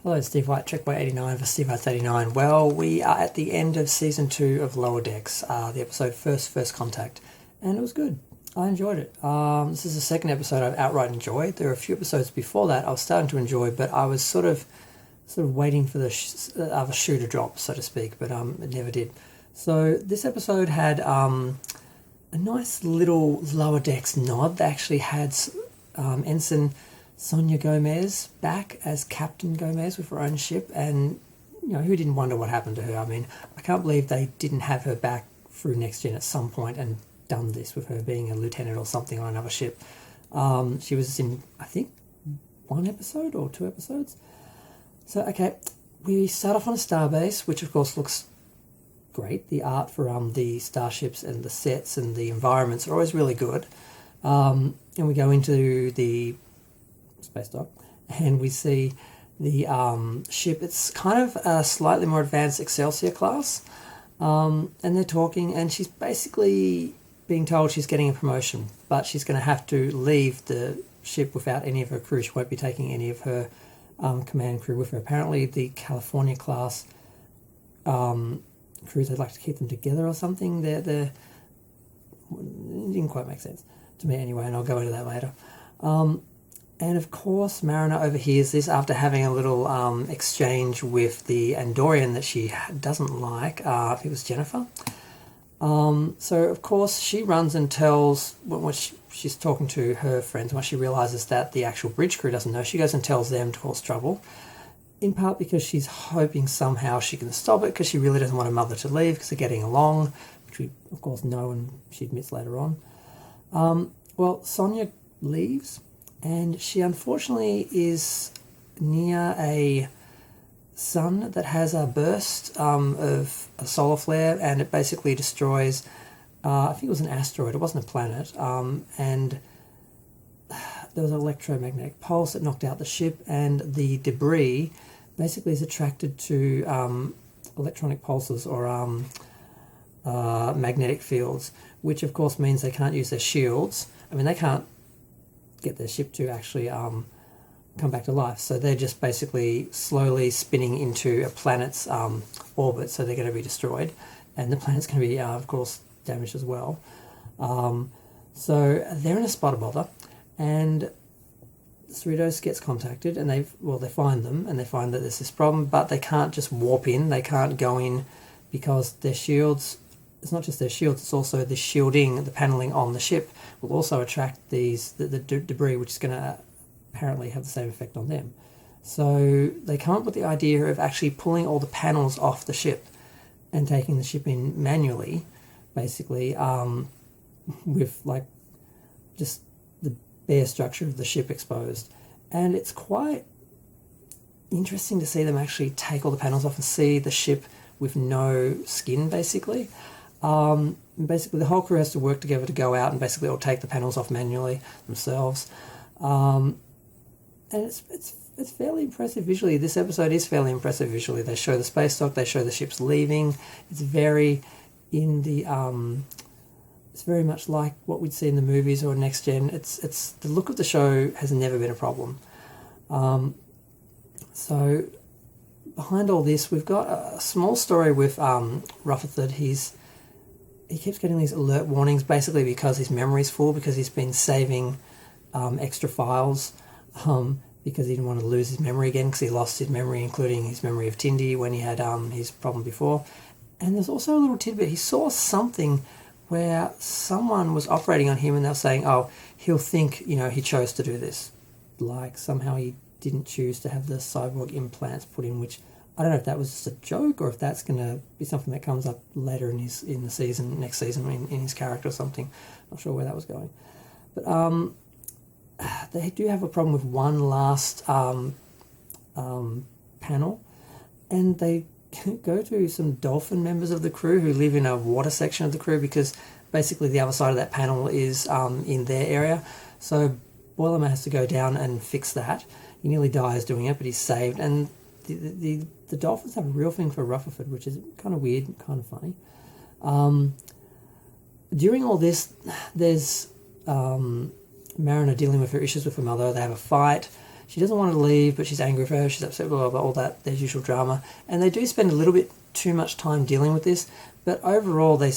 Hello, Steve White, Checkboy 89 for Steve White's 89. Well, we are at the end of Season 2 of Lower Decks, the episode First Contact, and it was good. I enjoyed it. This is the second episode I've outright enjoyed. There were a few episodes before that I was starting to enjoy, but I was sort of waiting for the other shoe to drop, so to speak, but it never did. So this episode had a nice little Lower Decks nod. They actually had Ensign Sonia Gomez back as Captain Gomez with her own ship, and who didn't wonder what happened to her? I mean, I can't believe they didn't have her back through Next Gen at some point and done this with her being a lieutenant or something on another ship. She was in, I think, 1 episode or 2 episodes. So, okay, we start off on a starbase, which of course looks great. The art for the starships and the sets and the environments are always really good. And we go into the space dock and we see the ship. It's kind of a slightly more advanced Excelsior class, and they're talking, and she's basically being told she's getting a promotion, but she's going to have to leave the ship without any of her crew. She won't be taking any of her command crew with her. Apparently the California class crews, they'd like to keep them together or something. It didn't quite make sense to me anyway, and I'll go into that later. And of course, Mariner overhears this after having a little exchange with the Andorian that she doesn't like. I think it was Jennifer. So, of course, she runs and tells, when she's talking to her friends, once she realises that the actual bridge crew doesn't know, she goes and tells them to cause trouble, in part because she's hoping somehow she can stop it, because she really doesn't want her mother to leave because they're getting along, which we, of course, know and she admits later on. Well, Sonia leaves, and she unfortunately is near a sun that has a burst of a solar flare, and it basically destroys, I think it was an asteroid, it wasn't a planet, and there was an electromagnetic pulse that knocked out the ship, and the debris basically is attracted to electronic pulses or magnetic fields, which of course means they can't use their shields. I mean, they can't get their ship to actually come back to life, so they're just basically slowly spinning into a planet's orbit, so they're going to be destroyed, and the planet's going to be of course damaged as well. So they're in a spotter bother, and Cerritos gets contacted, and they find them, and they find that there's this problem, but they can't just warp in, they can't go in because their shields, it's not just their shields, it's also the shielding, the paneling on the ship will also attract the debris, which is going to apparently have the same effect on them. So they come up with the idea of actually pulling all the panels off the ship and taking the ship in manually, basically, with like just the bare structure of the ship exposed. And it's quite interesting to see them actually take all the panels off and see the ship with no skin, basically. Basically, the whole crew has to work together to go out and basically all take the panels off manually themselves. And it's fairly impressive visually. This episode is fairly impressive visually. They show the space dock, they show the ships leaving. It's very it's very much like what we'd see in the movies or Next Gen. It's the look of the show has never been a problem. So behind all this, we've got a small story with Rutherford. He keeps getting these alert warnings, basically because his memory's full, because he's been saving extra files, because he didn't want to lose his memory again, because he lost his memory, including his memory of Tindy when he had his problem before. And there's also a little tidbit. He saw something where someone was operating on him, and they were saying, oh, he'll think, he chose to do this. Like, somehow he didn't choose to have the cyborg implants put in, which I don't know if that was just a joke or if that's going to be something that comes up later in the season, next season, in his character or something. Not sure where that was going. But they do have a problem with one last panel, and they go to some dolphin members of the crew who live in a water section of the crew, because basically the other side of that panel is in their area. So Boilerman has to go down and fix that. He nearly dies doing it, but he's saved. And the dolphins have a real thing for Rutherford, which is kind of weird and kind of funny. During all this, there's Mariner dealing with her issues with her mother. They have a fight. she doesn't want to leave, but she's angry with her, she's upset, blah, blah, blah, all that, their usual drama. And they do spend a little bit too much time dealing with this, but overall they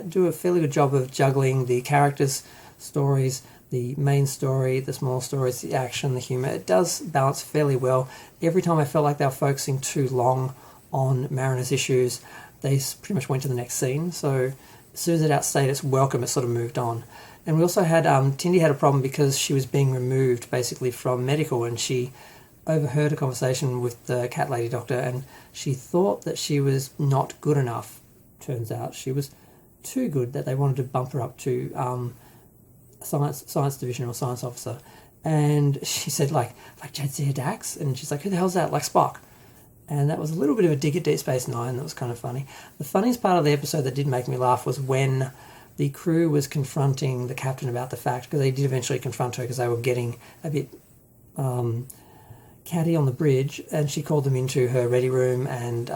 do a fairly good job of juggling the characters' stories, the main story, the small stories, the action, the humour. It does balance fairly well. Every time I felt like they were focusing too long on Marina's issues, they pretty much went to the next scene. So as soon as it outstayed its welcome, it sort of moved on. And we also had, Tindy had a problem because she was being removed basically from medical, and she overheard a conversation with the cat lady doctor, and she thought that she was not good enough. Turns out she was too good, that they wanted to bump her up to science division or science officer. And she said like Jadzia Dax, and she's like, who the hell's that? Like Spock. And that was a little bit of a dig at Deep Space Nine. That was kind of funny. The funniest part of the episode that did make me laugh was when the crew was confronting the captain about the fact, because they did eventually confront her because they were getting a bit catty on the bridge, and she called them into her ready room, and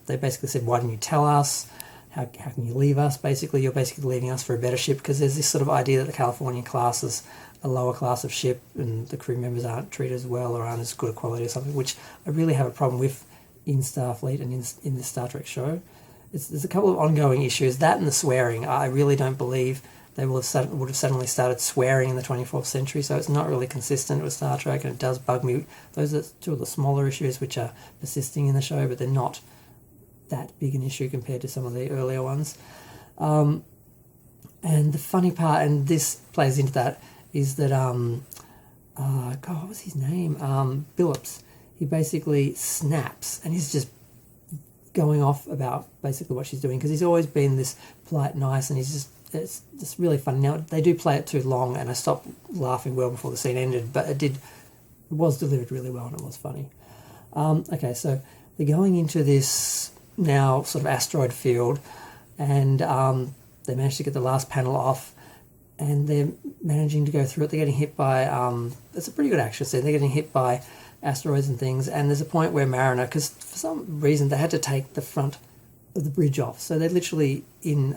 they basically said, why didn't you tell us? How can you leave us? Basically, you're basically leaving us for a better ship, because there's this sort of idea that the Californian class is a lower class of ship and the crew members aren't treated as well or aren't as good a quality or something, which I really have a problem with in Starfleet and in this Star Trek show. There's a couple of ongoing issues. That and the swearing. I really don't believe they would have suddenly started swearing in the 24th century, so it's not really consistent with Star Trek, and it does bug me. Those are two of the smaller issues which are persisting in the show, but they're not that big an issue compared to some of the earlier ones. And the funny part, and this plays into that, is that, God, what was his name? Billups. He basically snaps, and he's just going off about basically what she's doing, because he's always been this polite, nice, and it's just really funny. Now, they do play it too long, and I stopped laughing well before the scene ended, but it was delivered really well, and it was funny. Okay, so they're going into this now sort of asteroid field, and they managed to get the last panel off, and they're managing to go through it. They're getting hit by, it's a pretty good action scene, they're getting hit by asteroids and things, and there's a point where Mariner, because for some reason they had to take the front of the bridge off, so they're literally in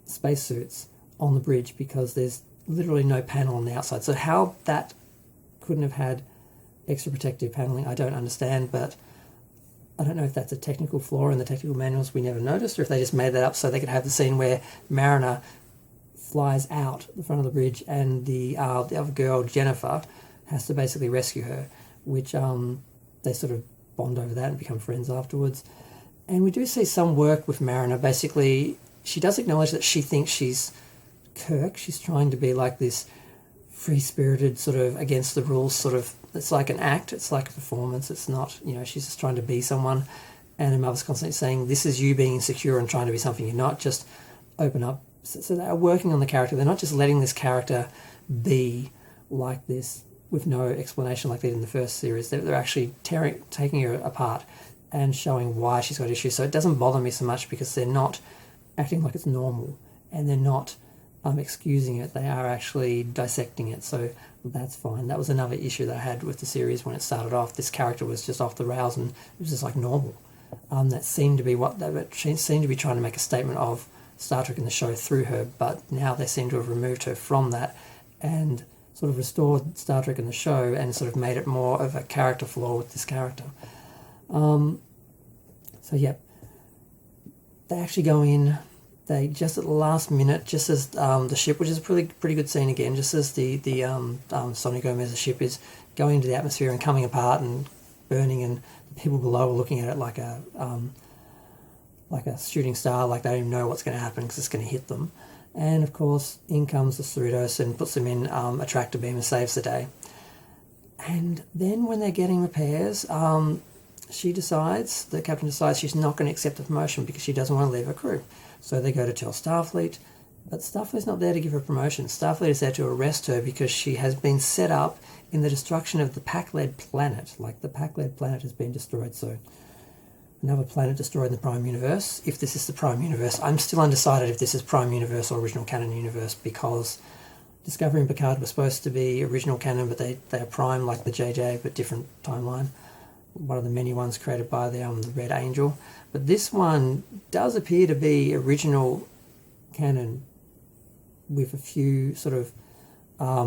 spacesuits on the bridge because there's literally no panel on the outside. So how that couldn't have had extra protective paneling, I don't understand, but I don't know if that's a technical flaw in the technical manuals we never noticed, or if they just made that up so they could have the scene where Mariner flies out the front of the bridge and the other girl, Jennifer, has to basically rescue her, which they sort of bond over that and become friends afterwards. And we do see some work with Mariner. Basically, she does acknowledge that she thinks she's Kirk. She's trying to be like this free-spirited, sort of against the rules, sort of, it's like an act, it's like a performance, it's not, she's just trying to be someone. And her mother's constantly saying, this is you being insecure and trying to be something you're not, just open up. So they're working on the character. They're not just letting this character be like this with no explanation like they did in the first series. They're actually taking her apart and showing why she's got issues. So it doesn't bother me so much because they're not acting like it's normal, and they're not excusing it. They are actually dissecting it, so that's fine. That was another issue that I had with the series when it started off. This character was just off the rails and it was just like normal. That seemed to be she seemed to be trying to make a statement of Star Trek in the show through her, but now they seem to have removed her from that and sort of restored Star Trek in the show and sort of made it more of a character flaw with this character. So yeah, they actually go in. They just at the last minute, just as the ship, which is a pretty good scene again, just as the Sonia Gomez's ship is going into the atmosphere and coming apart and burning, and the people below are looking at it like a shooting star, like they don't even know what's going to happen because it's going to hit them. And of course, in comes the Cerritos and puts them in a tractor beam and saves the day. And then when they're getting repairs, the captain decides she's not going to accept the promotion because she doesn't want to leave her crew. So they go to tell Starfleet, but Starfleet's not there to give her promotion. Starfleet is there to arrest her because she has been set up in the destruction of the Pac-Led planet. Like, the Pac-Led planet has been destroyed, so another planet destroyed in the Prime Universe. If this is the Prime Universe, I'm still undecided if this is Prime Universe or Original Canon Universe, because Discovery and Picard were supposed to be original canon, but they are Prime, like the JJ, but different timeline. One of the many ones created by the Red Angel. But this one does appear to be original canon with a few sort of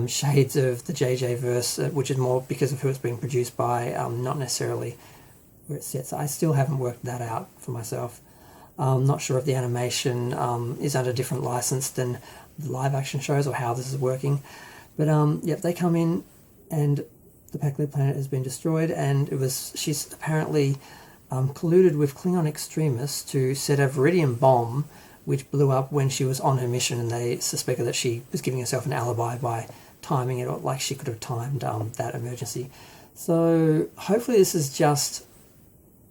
shades of the JJ verse, which is more because of who it's being produced by, not necessarily where it sits. I still haven't worked that out for myself. Not sure if the animation is under a different license than the live action shows or how this is working. But they come in and the Peckley planet has been destroyed, and she's apparently colluded with Klingon extremists to set a Viridian bomb which blew up when she was on her mission, and they suspected that she was giving herself an alibi by timing it, or like she could have timed that emergency. So hopefully this is just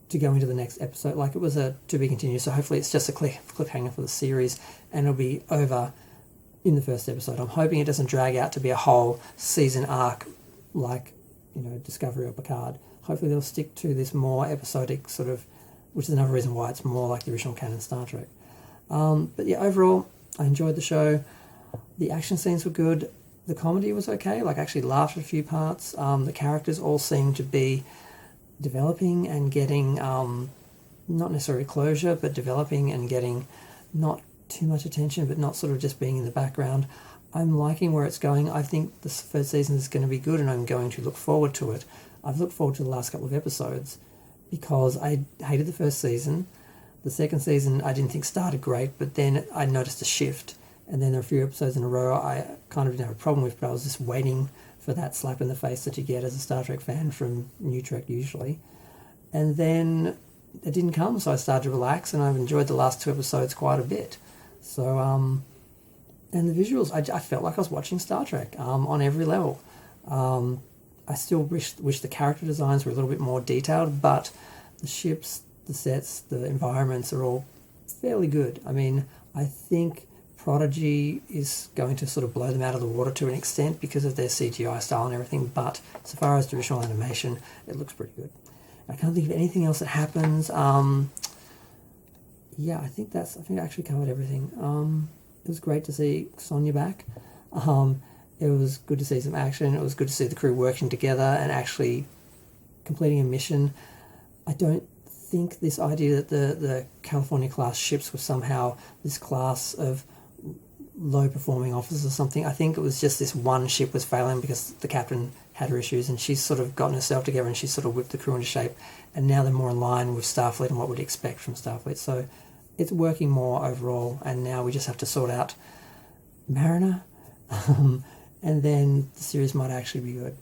to go into the next episode, like it was a to be continued, so hopefully it's just a cliffhanger for the series and it'll be over in the first episode. I'm hoping it doesn't drag out to be a whole season arc like, Discovery or Picard. Hopefully they'll stick to this more episodic sort of, which is another reason why it's more like the original canon Star Trek. But yeah, overall, I enjoyed the show. The action scenes were good. The comedy was okay. Like, I actually laughed at a few parts. The characters all seemed to be developing and getting, not necessarily closure, but developing and getting not too much attention, but not sort of just being in the background. I'm liking where it's going. I think this first season is going to be good, and I'm going to look forward to it. I've looked forward to the last couple of episodes because I hated the first season. The second season I didn't think started great, but then I noticed a shift. And then there are a few episodes in a row I kind of didn't have a problem with, but I was just waiting for that slap in the face that you get as a Star Trek fan from New Trek usually. And then it didn't come, so I started to relax, and I've enjoyed the last 2 episodes quite a bit. So, and the visuals, I felt like I was watching Star Trek on every level. I still wish the character designs were a little bit more detailed, but the ships, the sets, the environments are all fairly good. I mean, I think Prodigy is going to sort of blow them out of the water to an extent because of their CGI style and everything, but so far as traditional animation, it looks pretty good. I can't think of anything else that happens. I think I actually covered everything. It was great to see Sonya back. It was good to see some action. It was good to see the crew working together and actually completing a mission. I don't think this idea that the California class ships were somehow this class of low performing officers or something. I think it was just this one ship was failing because the captain had her issues, and she's sort of gotten herself together and she's sort of whipped the crew into shape, and now they're more in line with Starfleet and what we'd expect from Starfleet. So it's working more overall, and now we just have to sort out Mariner, and then the series might actually be good.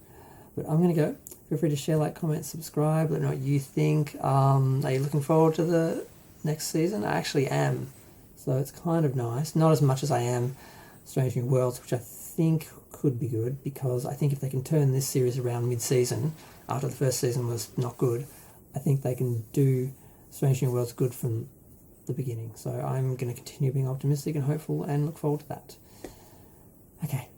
But I'm going to go. Feel free to share, like, comment, subscribe. Let me know what you think. Are you looking forward to the next season? I actually am. So it's kind of nice. Not as much as I am Strange New Worlds, which I think could be good, because I think if they can turn this series around mid-season, after the first season was not good, I think they can do Strange New Worlds good from the beginning. So I'm going to continue being optimistic and hopeful and look forward to that. Okay.